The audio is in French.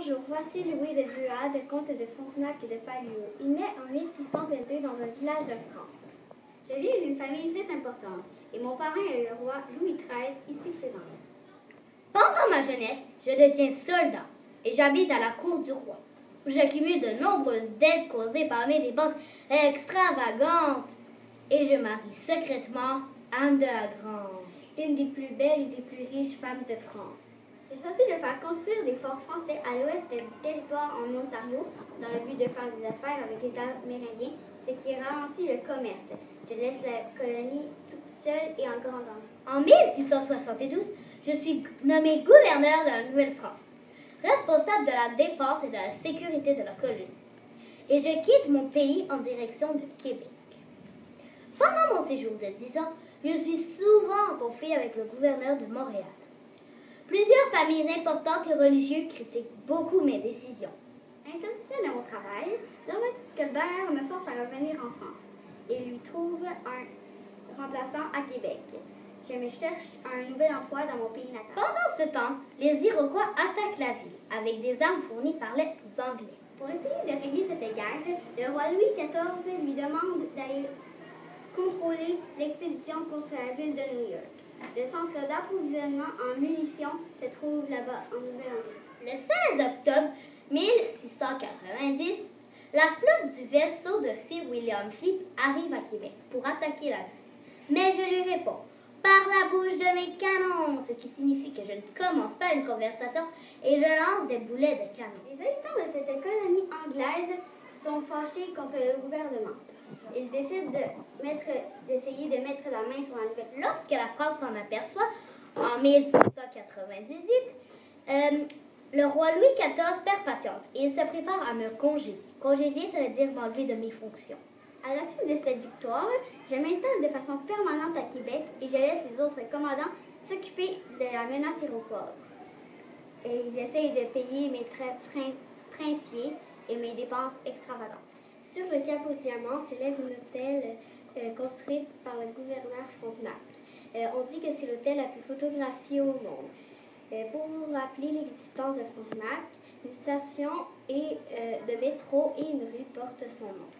Bonjour, voici Louis de Vuade, comte de Frontenac et de Paluau. Il naît en 1622 dans un village de France. Je vis d'une famille très importante et mon parrain est le roi Louis XIII, ici présent. Pendant ma jeunesse, je deviens soldat et j'habite à la cour du roi, où j'accumule de nombreuses dettes causées par mes dépenses extravagantes. Et je marie secrètement Anne de la Grange, Une des plus belles et des plus riches femmes de France. J'ai choisi de faire construire des forts français à l'ouest du territoire en Ontario dans le but de faire des affaires avec les Amérindiens, ce qui ralentit le commerce. Je laisse la colonie toute seule et en grand danger. En 1672, je suis nommé gouverneur de la Nouvelle-France, responsable de la défense et de la sécurité de la colonie. Et je quitte mon pays en direction de Québec. Pendant mon séjour de 10 ans, je suis souvent en conflit avec le gouverneur de Montréal. Plusieurs familles importantes et religieuses critiquent beaucoup mes décisions. Insatisfait de mon travail, Robert Colbert me force à revenir en France et lui trouve un remplaçant à Québec. Je me cherche un nouvel emploi dans mon pays natal. Pendant ce temps, les Iroquois attaquent la ville avec des armes fournies par les Anglais. Pour essayer de régler cette guerre, le roi Louis XIV lui demande d'aller contrôler l'expédition contre la ville de New York. Le centre d'approvisionnement en munitions se trouve là-bas, en Nouvelle-Angleterre. Le 16 octobre 1690, la flotte du vaisseau de Sir William Phips arrive à Québec pour attaquer la ville. Mais je lui réponds par la bouche de mes canons, ce qui signifie que je ne commence pas une conversation et je lance des boulets de canon. Les habitants de cette colonie anglaise sont fâchés contre le gouvernement. Ils décident d'essayer de mettre la main sur la nouvelle. Lorsque la France s'en aperçoit, en 1698, le roi Louis XIV perd patience et il se prépare à me congédier. Congédier, ça veut dire m'enlever de mes fonctions. À la suite de cette victoire, je m'installe de façon permanente à Québec et je laisse les autres commandants s'occuper de la menace iroquoise. Et j'essaie de payer mes princiers et mes dépenses extravagantes. Sur le Cap aux Diamants s'élève un hôtel construit par le gouverneur Frontenac. On dit que c'est l'hôtel la plus photographié au monde. Pour rappeler l'existence de Frontenac, une station de métro et une rue portent son nom.